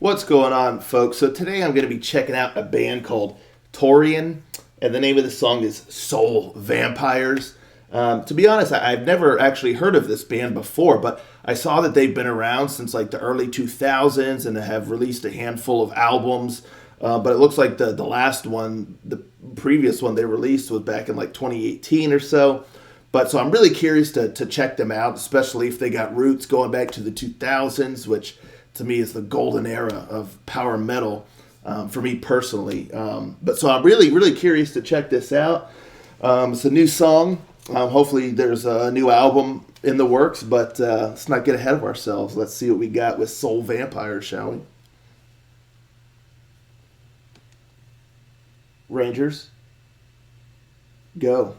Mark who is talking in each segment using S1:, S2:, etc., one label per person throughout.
S1: What's going on, folks? So today I'm going to be checking out a band called Torian, and the name of the song is Soul Vampires. To be honest, I've never actually heard of this band before, but I saw that they've been around since like the early 2000s and have released a handful of albums. But it looks like the last one, the previous one they released was back in like 2018 or so. But so I'm really curious to check them out, especially if they got roots going back to the 2000s, which to me is the golden era of power metal for me personally. But so I'm really curious to check this out. It's a new song. Hopefully there's a new album in the works, but let's not get ahead of ourselves. Let's see what we got with Soul Vampires, shall we? Rangers, go.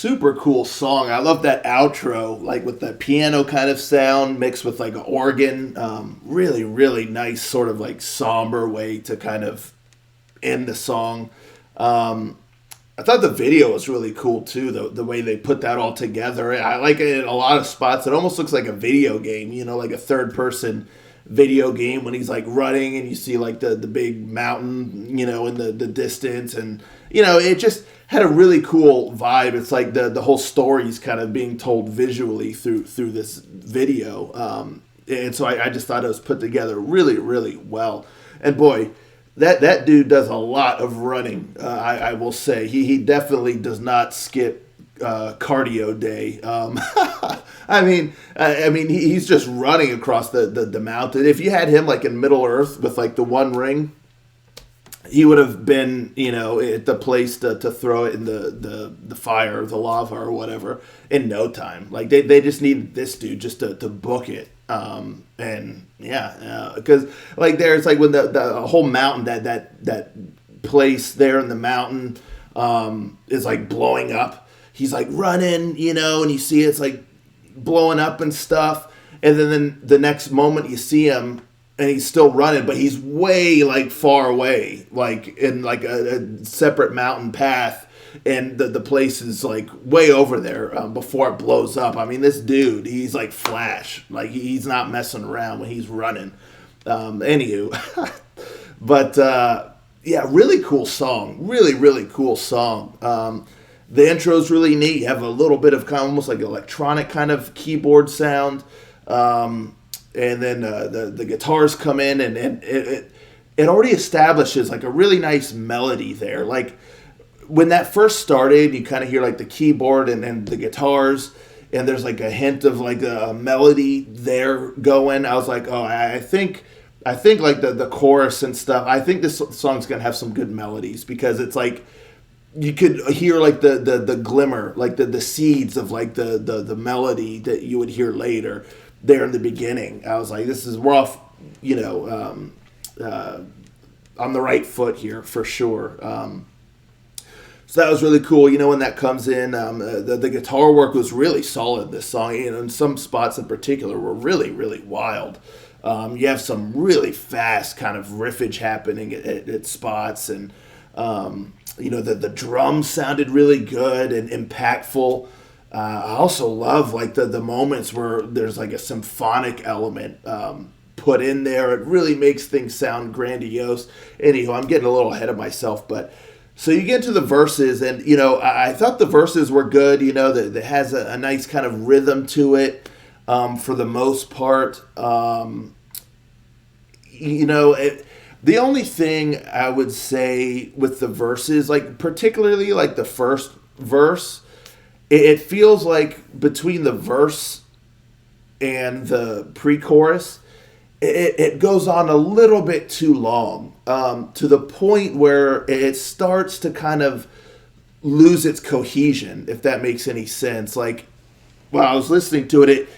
S1: super cool song. I love that outro, like with that piano kind of sound mixed with like an organ. Really, really nice, sort of like somber way to kind of end the song. I thought the video was really cool too, the way they put that all together. I like it in a lot of spots. It almost looks like a video game, like a third person video game when he's like running and you see like the big mountain, in the distance. And, it just had a really cool vibe. It's like the whole story is kind of being told visually through this video. And so I just thought it was put together really, really well. And boy, that dude does a lot of running. I will say he definitely does not skip cardio day. I mean, he's just running across the mountain. If you had him like in Middle Earth with like the one ring, he would have been at the place to throw it in the fire, the lava or whatever in no time. Like they just needed this dude just to book it. And yeah, because like there's like when the whole mountain that place there in the mountain is like blowing up. He's like running, and you see it's like blowing up and stuff. And then the next moment you see him and he's still running, but he's way like far away, like in like a separate mountain path. And the place is like way over there before it blows up. I mean, this dude, he's like Flash. Like he's not messing around when he's running. Anywho, but yeah, really cool song. Really, really cool song. The intro's really neat. You have a little bit of kind of almost like electronic kind of keyboard sound. And then the guitars come in and it already establishes like a really nice melody there. Like when that first started, you kind of hear like the keyboard and then the guitars, and there's like a hint of like a melody there going. I was like, oh, I think like the chorus and stuff. I think this song's gonna have some good melodies because it's like you could hear like the glimmer, like the seeds of like the melody that you would hear later there in the beginning. I was like, we're off, on the right foot here for sure. So that was really cool. When that comes in, the guitar work was really solid in this song. And some spots in particular were really, really wild. You have some really fast kind of riffage happening at spots. And, the drums sounded really good and impactful. I also love like the moments where there's like a symphonic element put in there. It really makes things sound grandiose. Anyhow, I'm getting a little ahead of myself, but so you get into the verses, and I thought the verses were good. That has a nice kind of rhythm to it for the most part. The only thing I would say with the verses, like particularly like the first verse, it feels like between the verse and the pre-chorus, it goes on a little bit too long, to the point where it starts to kind of lose its cohesion, if that makes any sense. Like, while I was listening to it,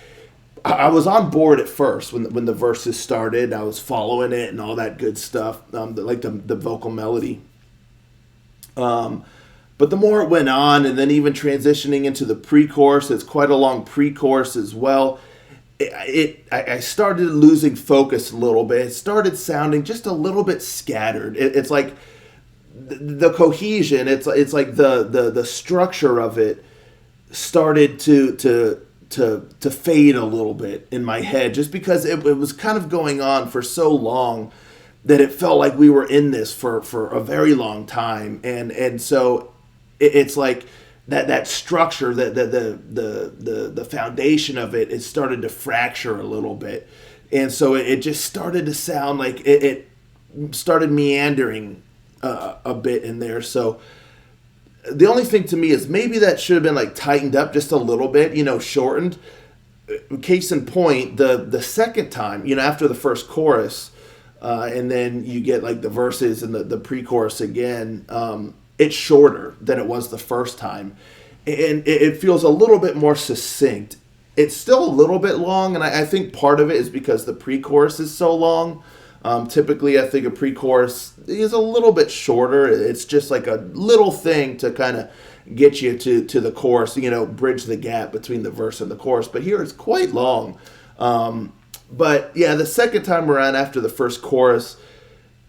S1: I was on board at first when the verses started. I was following it and all that good stuff, like the vocal melody. But the more it went on, and then even transitioning into the pre-chorus, it's quite a long pre-chorus as well. I started losing focus a little bit. It started sounding just a little bit scattered. It's like the cohesion. It's like the structure of it started to fade a little bit in my head, just because it was kind of going on for so long that it felt like we were in this for a very long time, and so it's like. That structure, the foundation of it started to fracture a little bit. And so it just started to sound like it started meandering a bit in there. So the only thing to me is maybe that should have been like tightened up just a little bit, shortened. Case in point, the second time, after the first chorus, and then you get like the verses and the pre-chorus again, it's shorter than it was the first time. And it feels a little bit more succinct. It's still a little bit long, and I think part of it is because the pre-chorus is so long. Typically, I think a pre-chorus is a little bit shorter. It's just like a little thing to kind of get you to the chorus, bridge the gap between the verse and the chorus. But here it's quite long. But yeah, the second time around after the first chorus,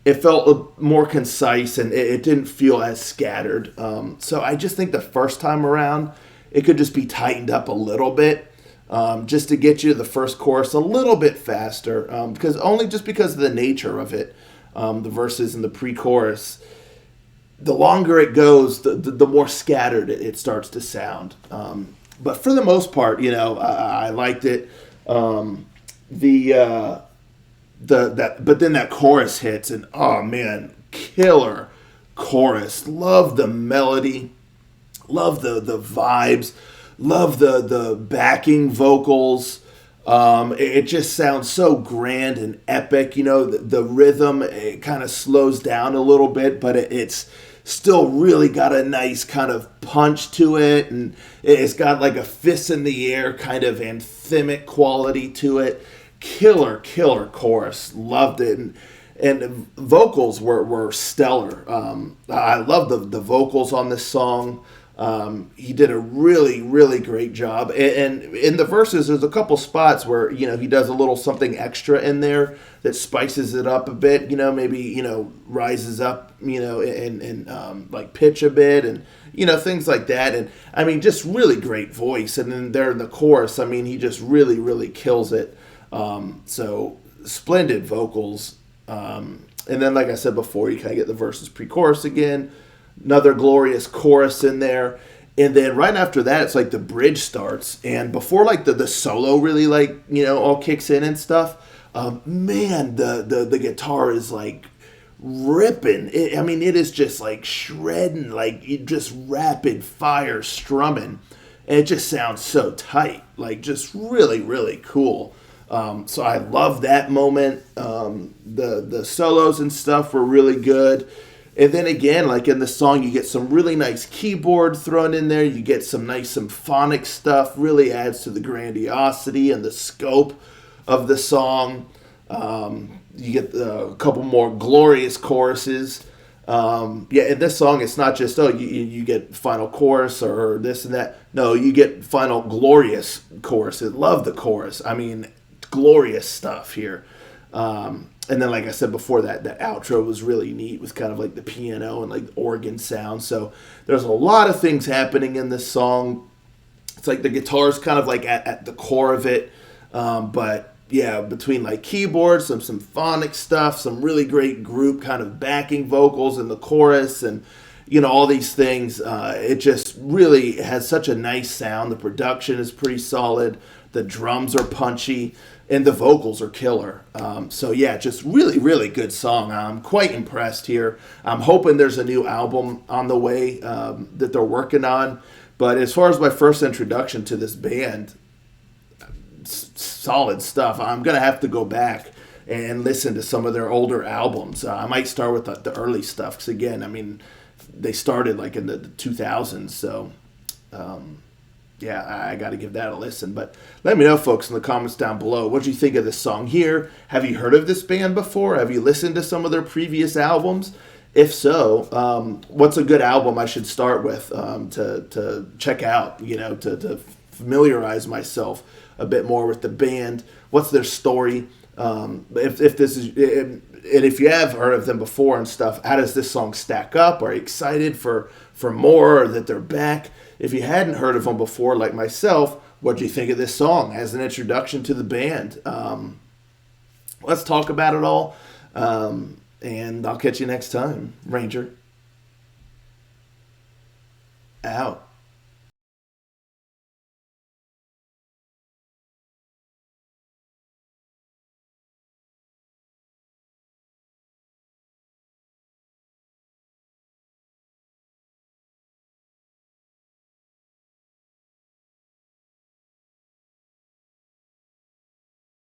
S1: it felt more concise and it didn't feel as scattered. So I just think the first time around, it could just be tightened up a little bit. Just to get you to the first chorus a little bit faster, because of the nature of it, the verses and the pre-chorus, the longer it goes, the more scattered it starts to sound. But for the most part, I liked it. But then that chorus hits, and oh man, killer chorus. Love the melody, love the vibes. Love the backing vocals. It just sounds so grand and epic. The rhythm, it kind of slows down a little bit, but it's still really got a nice kind of punch to it. And it's got like a fist in the air kind of anthemic quality to it. Killer chorus. Loved it. And vocals were stellar. I love the vocals on this song. He did a really, really great job. And in the verses, there's a couple spots where, he does a little something extra in there that spices it up a bit, maybe, rises up, and like pitch a bit and, things like that. And I mean, just really great voice. And then there in the chorus, I mean, he just really, really kills it. So splendid vocals. And then, like I said before, you kind of get the verses pre-chorus again. Another glorious chorus in there. And then right after that, it's like the bridge starts. And before like the solo really all kicks in and stuff, man, the guitar is like ripping. It is just like shredding, like just rapid fire strumming. And it just sounds so tight, like just really, really cool. So I love that moment. The solos and stuff were really good. And then again, like in the song, you get some really nice keyboard thrown in there. You get some nice symphonic stuff. Really adds to the grandiosity and the scope of the song. You get a couple more glorious choruses. In this song, it's not just, you get final chorus or this and that. No, you get final glorious choruses. Love the chorus. I mean, glorious stuff here. And then, like I said before, that outro was really neat with kind of like the piano and like organ sound. So there's a lot of things happening in this song. It's like the guitar's kind of like at the core of it. But yeah, between like keyboards, some symphonic stuff, some really great group kind of backing vocals in the chorus and, all these things. It just really has such a nice sound. The production is pretty solid. The drums are punchy. And the vocals are killer. So yeah, just really, really good song. I'm quite impressed here. I'm hoping there's a new album on the way that they're working on. But as far as my first introduction to this band, solid stuff. I'm going to have to go back and listen to some of their older albums. I might start with the early stuff. Because again, they started like in the 2000s. So yeah, I got to give that a listen. But let me know, folks, in the comments down below. What do you think of this song here? Have you heard of this band before? Have you listened to some of their previous albums? If so, what's a good album I should start with to check out, to familiarize myself a bit more with the band? What's their story? If this is... And if you have heard of them before and stuff, how does this song stack up? Are you excited for more or that they're back? If you hadn't heard of them before, like myself, what do you think of this song as an introduction to the band? Let's talk about it all. And I'll catch you next time. Ranger. Out.